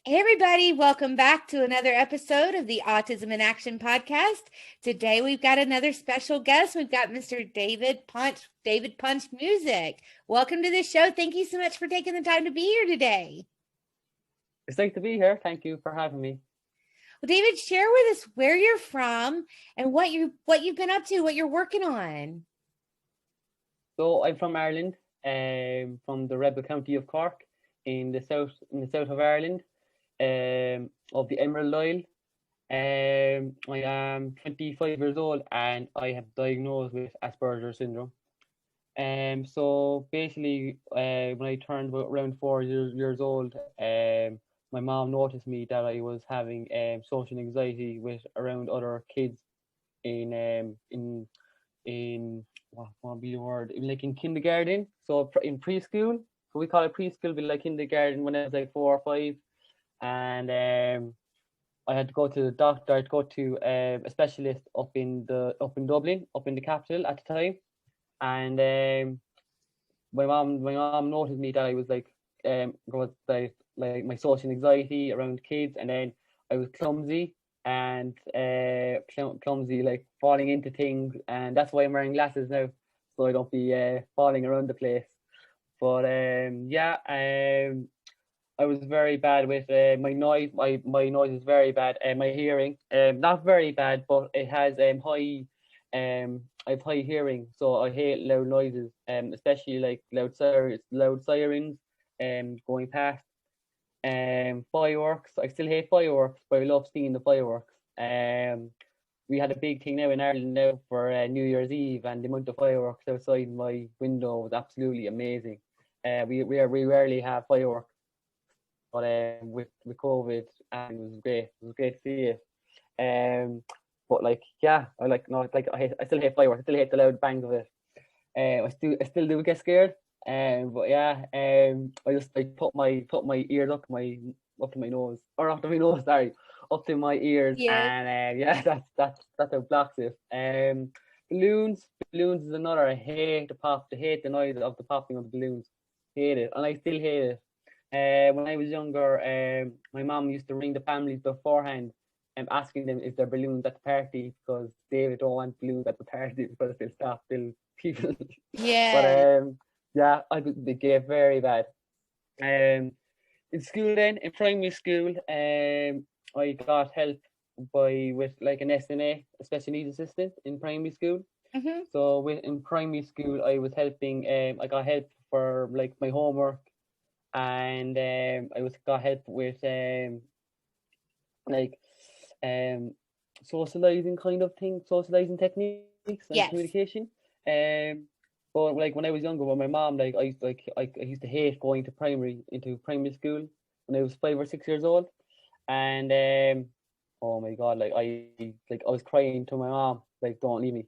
Hey everybody, welcome back to another episode of the Autism in Action podcast. Today we've got another special guest. We've got Mr. David Punch Music. Welcome to the show. Thank you so much for taking the time to be here today. It's nice to be here. Thank you for having me. Well, David, share with us where you're from and what you've been up to, what you're working on. So I'm from Ireland, from the Rebel County of Cork in the south of Ireland. Of the Emerald Isle. I am 25 years old and I have diagnosed with Asperger syndrome. So basically, when I turned around 4 years old, my mom noticed me that I was having social anxiety with around other kids in what would be the word? Like in kindergarten, so in preschool. So we call it preschool, but like kindergarten when I was like 4 or 5. And I had to go to the doctor. I had to go to a specialist up in Dublin, up in the capital at the time. And my mom noticed me that I was like my social anxiety around kids, and then I was clumsy and clumsy, like falling into things, and that's why I'm wearing glasses now, so I don't be falling around the place. But I was very bad with my noise. My noise is very bad. My hearing, not very bad, but it has high. I have high hearing, so I hate loud noises. Especially like loud sirens, going past. Fireworks. I still hate fireworks, but I love seeing the fireworks. We had a big thing now in Ireland now for New Year's Eve, and the amount of fireworks outside my window was absolutely amazing. We rarely have fireworks. But with COVID, and it was great. It was great to see it. But like, yeah, I still hate fireworks. I still hate the loud bangs of it. I still do get scared. But yeah, I just like put my ears up to my nose, or up to my nose, sorry, up to my ears, and yeah, that's how it blocks it. Balloons is another. I hate the noise of the popping of balloons. Hate it, and I still hate it. When I was younger, my mom used to ring the families beforehand and asking them if there are balloons at the party, because David don't want balloons at the party because they'll stop people. Yeah. But yeah, they get very bad. In school then, in primary school, I got help with like an SNA, a special needs assistant in primary school. Mm-hmm. So in primary school, I was helping. I got help for like my homework, and I got help with like socializing techniques and communication. But like when I was younger with my mom, like I used to hate going to primary school when I was 5 or 6 years old, and oh my god, like I was crying to my mom, like, don't leave me.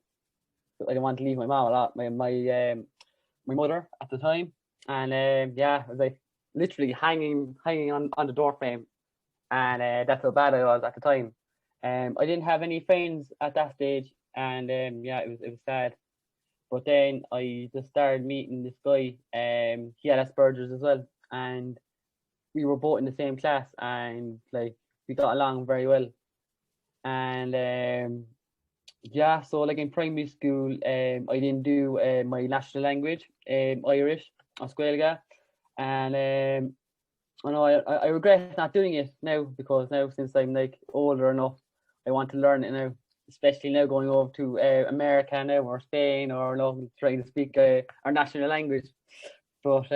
I didn't want to leave my mom a lot, my mother at the time, and yeah, I was like literally hanging on the door frame, and that's how bad I was at the time. I didn't have any friends at that stage, and yeah, it was sad. But then I just started meeting this guy. He had Asperger's as well, and we were both in the same class, and like we got along very well. And yeah, so like in primary school, I didn't do my national language, Irish, Oscuelga, and I know I regret not doing it now, because now since I'm like older enough, I want to learn it now, especially now going over to America now, or Spain, or trying to speak our national language. But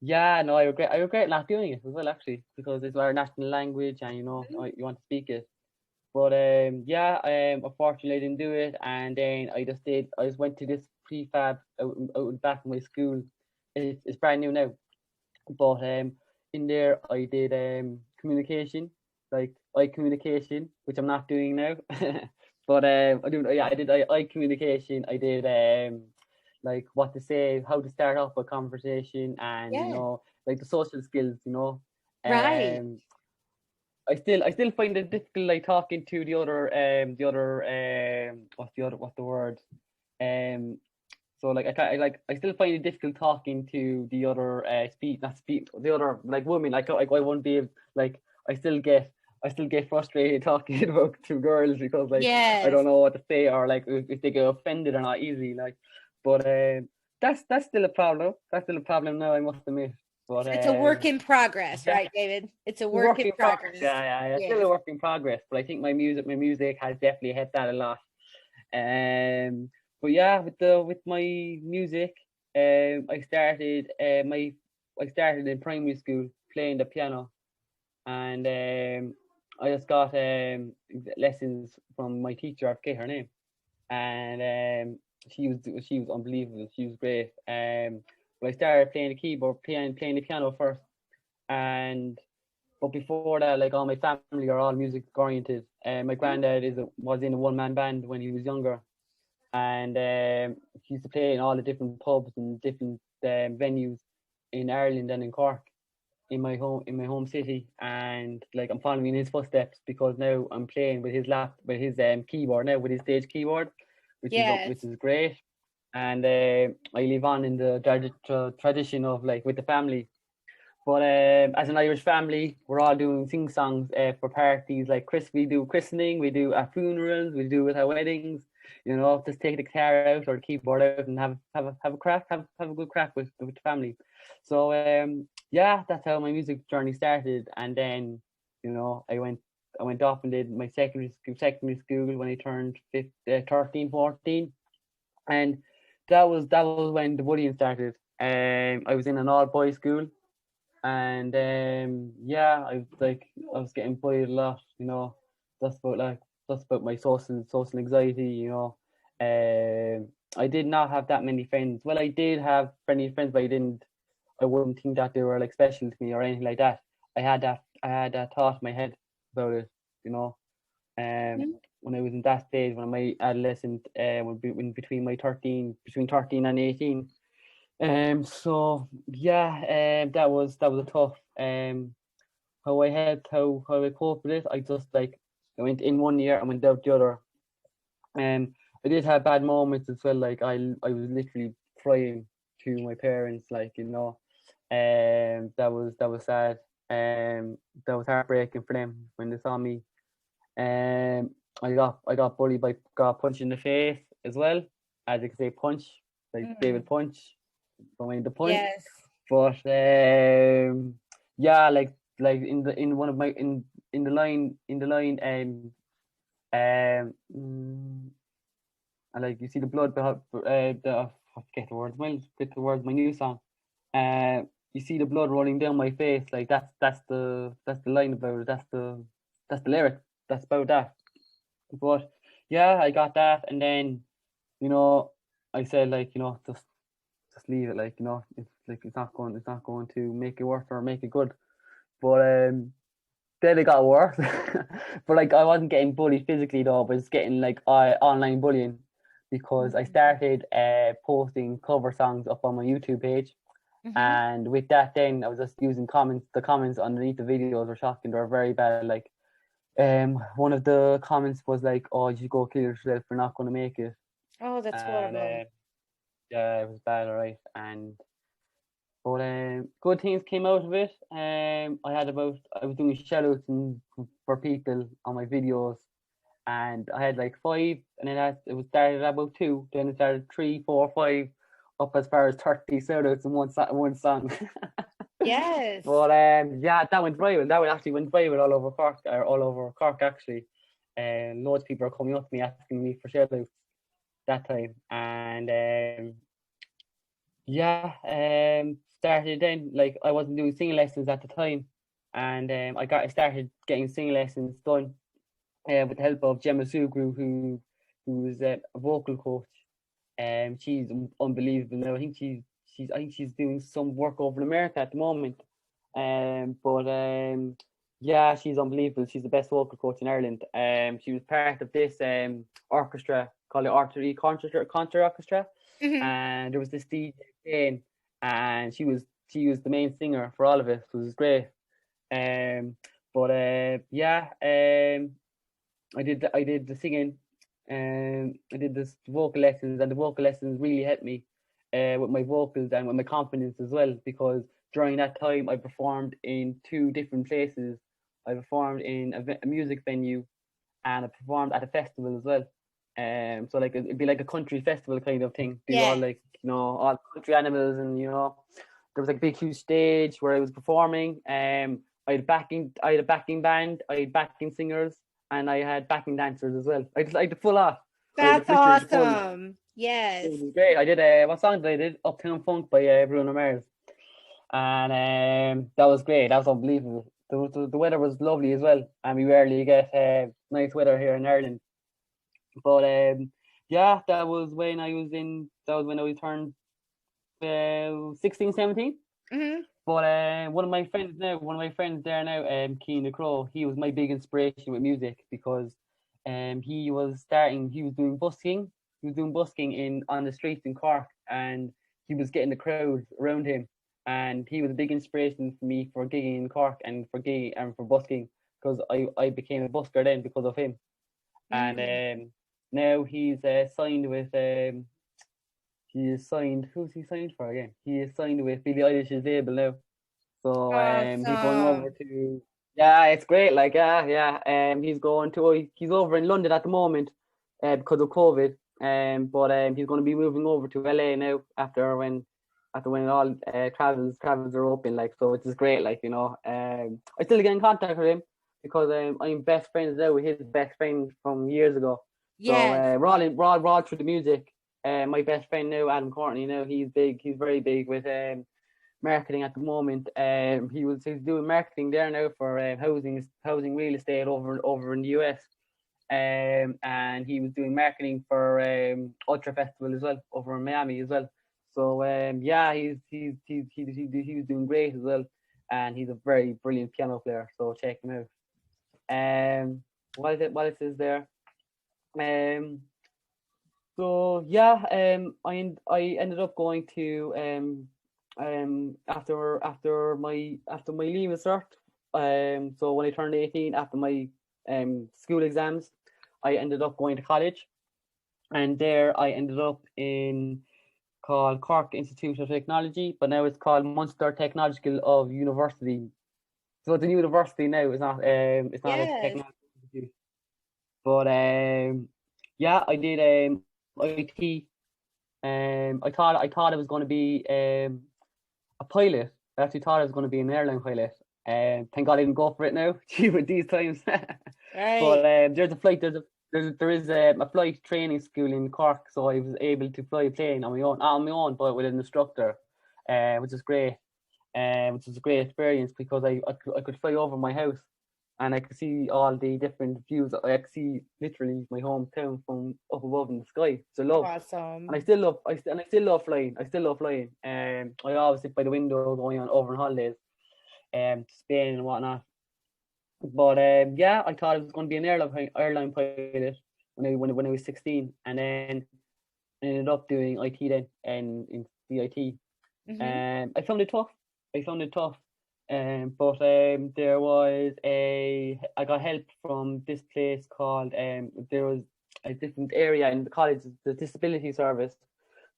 yeah, no, I regret not doing it as well, actually, because it's our national language, and you want to speak it. But yeah, unfortunately I didn't do it, and then I just went to this prefab out back in my school. It's brand new now, but in there I did communication, like eye communication, which I'm not doing now. But I did eye communication. I did like what to say, how to start off a conversation, and like the social skills, Right. I still find it difficult, like talking to the other what's the word, So like I still find it difficult talking to the other the other like women. I won't be able, like I still get frustrated talking about to girls because like I Yes. don't know what to say, or like if they get offended or not easily. Like, but that's still a problem. That's still a problem now, I must admit. But It's a work in progress, yeah, right, David? It's a work work in in progress. progress. Yeah. Still Yes. a work in progress. But I think my music has definitely helped that a lot. But yeah, with my music, I started I started in primary school playing the piano, and I just got lessons from my teacher. I forget her name, and she was unbelievable. She was great. But I started playing the keyboard, playing the piano first, and but before that, like all my family are all music oriented. My granddad was in a one man band when he was younger, and he used to play in all the different pubs and different venues in Ireland and in Cork, in my home city. And like I'm following in his footsteps because now I'm playing with his keyboard now, with his stage keyboard, which Yes. is great. And I live on in the tradition of like with the family. But as an Irish family, we're all doing sing songs for parties. Like we do christening, we do at funerals, we do it at weddings. You know, just take the guitar out or the keyboard out and have a good crack with the family. So yeah, that's how my music journey started. And then, you know, I went off and did my secondary school when I turned 13, 14, and that was when the bullying started. I was in an all boys school, and yeah, I was getting bullied a lot, you know. That's about like that's about my social anxiety, you know. I did not have that many friends. Well, I did have friendly friends, but I wouldn't think that they were like special to me or anything like that. I had that thought in my head about it, you know. Mhm. When I was in that stage, when my adolescent, between 13 and 18. So yeah, that was a tough. How I coped with it. I just like I went in one year and went out the other. I did have bad moments as well. Like I was literally crying to my parents. Like, you know, that was sad. That was heartbreaking for them when they saw me. I got bullied got punched in the face as well, as you can say, punch like Mm. David Punch, from Winnie the Punch. Yes. But yeah, in one of my in the line and like you see the blood behind I forget the words. Well, get the words. My new song. Uh, you see the blood rolling down my face. Like that's the line about it. That's the lyric. That's about that. But yeah, I got that, and then, you know, I said, like, you know, just leave it. Like, you know, it's not going to make it worse or make it good. But then it got worse. But like I wasn't getting bullied physically though, but it's getting like online bullying, because I started posting cover songs up on my YouTube page. Mm-hmm. And with that, then I was just using comments. The comments underneath the videos were shocking. They were very bad. Like, one of the comments was like, "Oh, you go kill yourself. You're not going to make it." Oh, that's And horrible. yeah, it was bad, alright. But good things came out of it. I was doing shoutouts for people on my videos, and I had like five, and then it was started at about two, then it started three, four, five, up as far as 30 shoutouts in one song. Yes. But yeah, that went viral. That actually went viral all over Cork, or all over Cork actually. And loads of people are coming up to me asking me for shoutouts that time, and yeah, started then. Like I wasn't doing singing lessons at the time, and I started getting singing lessons done with the help of Gemma Sugru, who was a vocal coach. She's unbelievable now. I think she's doing some work over in America at the moment. But yeah, she's unbelievable. She's the best vocal coach in Ireland. She was part of this orchestra called the Concert Orchestra, Mm-hmm. and there was this DJ Jane, and she was the main singer for all of it. So it was great. Um, but yeah, I did the singing, I did this vocal lessons, and the vocal lessons really helped me with my vocals and with my confidence as well, because during that time I performed in 2 different places. I performed in a music venue, and I performed at a festival as well. So like it'd be like a country festival kind of thing. Do all like, you know, all country animals, and you know, there was like a big huge stage where I was performing. I had a backing band, I had backing singers, and I had backing dancers as well. I had the full lot. That's awesome. Yes. It was great. I did what song did I did? Uptown Funk by Bruno Mars, and that was great. That was unbelievable. The weather was lovely as well, and we rarely get nice weather here in Ireland. But yeah, that was when I was turned 16, 17. Mm-hmm. But one of my friends there now, Keen the Crow, he was my big inspiration with music, because he was doing busking. He was doing busking on the streets in Cork, and he was getting the crowd around him. And he was a big inspiration for me for gigging in Cork and for busking, because I became a busker then because of him. Mm-hmm. And now he's signed with who's he signed for again? He is signed with Billie Eilish's label now. So awesome. He's going over to, yeah, it's great. Like he's over in London at the moment because of COVID. But he's going to be moving over to LA now after when all travels are open. Like, so it's just great. Like, you know, I still get in contact with him because I'm best friends now with his best friend from years ago. Yes. So we're all through the music. My best friend now, Adam Courtney, now he's very big with marketing at the moment. He's doing marketing there now for housing real estate over in the US. And he was doing marketing for Ultra Festival as well over in Miami as well. So yeah, he was doing great as well, and he's a very brilliant piano player. So check him out. What it says there? So yeah, I ended up going to after my leaving cert. So when I turned 18, after my school exams, I ended up going to college, and there I ended up in called Cork Institute of Technology, but now it's called Munster Technological University. So it's a university now. It's not a technology institute. But yeah, I did IT. I thought I was going to be a pilot. I actually thought I was going to be an airline pilot. Thank God I didn't go for it now. With these times. Right. But there's a flight. There is a flight training school in Cork, so I was able to fly a plane on my own, but with an instructor, which is great. Which was a great experience because I could fly over my house, and I could see all the different views. I could see literally my hometown from up above in the sky. So love. Awesome. And I still love flying. I always sit by the window going on over on holidays, to Spain and whatnot. But yeah, I thought I was going to be an airline pilot when I was 16, and then I ended up doing IT then and in CIT. Mm-hmm. I found it tough. But there was I got help from this place called there was a different area in the college, the disability service.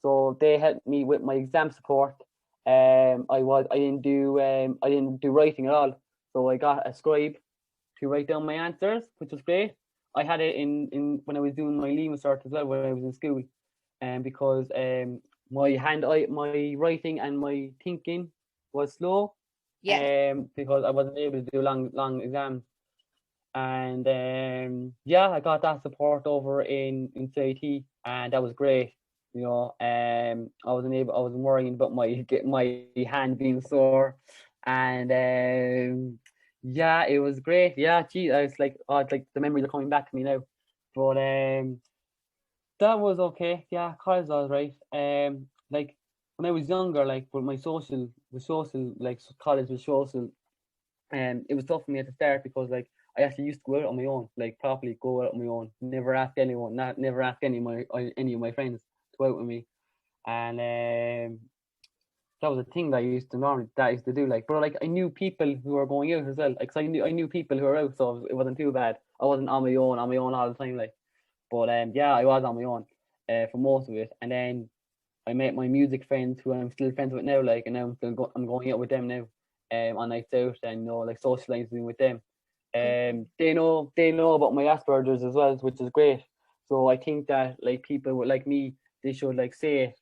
So they helped me with my exam support. I didn't do writing at all. So I got a scribe to write down my answers, which was great. I had it in when I was doing my leaving cert as well when I was in school, because my writing and my thinking was slow. Yeah. Because I wasn't able to do long exams. And yeah, I got that support over in CIT, and that was great. You know, I wasn't worrying about my hand being sore, and yeah, it was great. Yeah, gee, it's like the memories are coming back to me now. But that was okay. Yeah, college was right. Like when I was younger, like but my social like college was social, and it was tough for me at the start because like I actually used to go out on my own, like properly go out on my own, never ask anyone, never ask any of my friends to go out with me, and that was a thing that I used to do. Like, but like I knew people who were going out as well. Like, so I knew people who were out, so it wasn't too bad. I wasn't on my own all the time, like. But yeah, I was on my own for most of it, and then I met my music friends who I'm still friends with now, like, and now I'm going out with them now, on nights out, and like socializing with them. They know about my Asperger's as well, which is great. So I think that like people like me, they should like say it,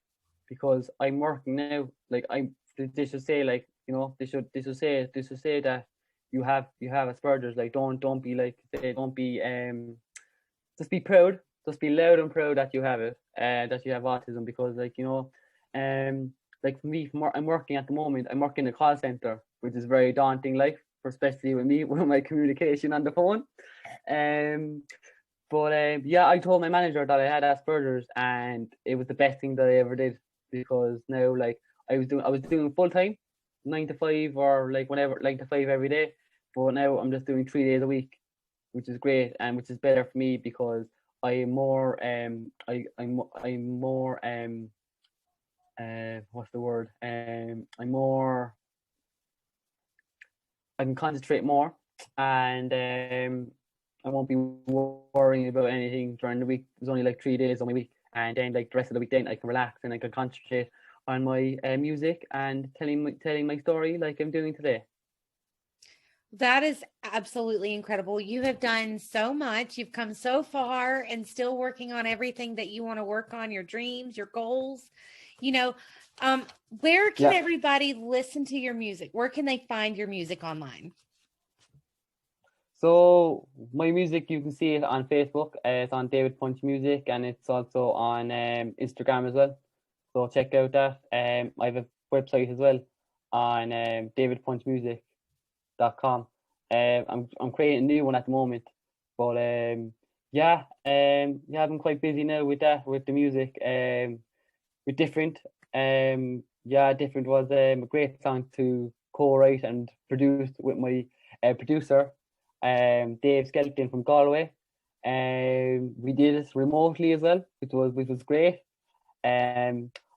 because I'm working now. Like they should say, like, they should say that you have Asperger's. Like, don't be like, say, don't be just be proud, just be loud and proud that you have it, that you have autism, because like, like for me, I'm working at the moment. I'm working in a call center, which is very daunting, like, especially with me with my communication on the phone. Um, but yeah, I told my manager that I had Asperger's, and it was the best thing that I ever did, because now, like, I was doing full time, 9 to 5, or like whenever, 9 to 5 every day. But now I'm just doing 3 days a week, which is great, and which is better for me, because I'm more I'm more what's the word, I can concentrate more, and I won't be worrying about anything during the week. There's only like 3 days on my week, and then like the rest of the week, then I can relax and I can concentrate on my music and telling my story like I'm doing today. That is absolutely incredible. You have done so much. You've come so far and still working on everything that you want to work on, your dreams, your goals. You know, where can everybody listen to your music? Where can they find your music online? So my music, you can see it on Facebook. It's on David Punch Music, and it's also on Instagram as well. So check out that. I have a website as well on davidpunchmusic.com. I'm creating a new one at the moment, but yeah, I've been quite busy now with that, with the music, with Different. Different was a great song to co-write and produce with my producer, Dave Skelton from Galway. We did it remotely as well, which was great.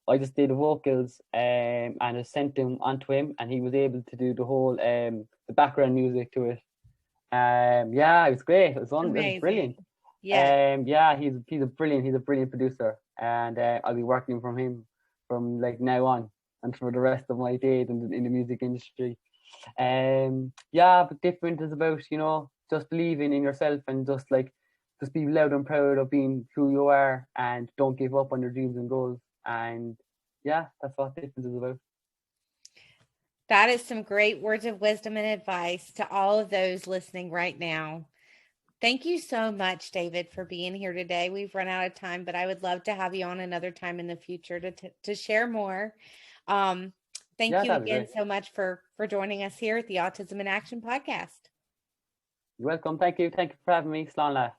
I just did the vocals, and I sent them onto him, and he was able to do the whole the background music to it. It was great. It was brilliant. Yeah. He's a brilliant producer, and I'll be working from him from like now on and for the rest of my days in the music industry. But Different is about, just believing in yourself, and just be loud and proud of being who you are, and don't give up on your dreams and goals. And yeah, that's what Different is about. That is some great words of wisdom and advice to all of those listening right now. Thank you so much, David, for being here today. We've run out of time, but I would love to have you on another time in the future to share more. Thank you again so much for joining us here at the Autism in Action podcast. You're welcome. Thank you. Thank you for having me. Slán leat.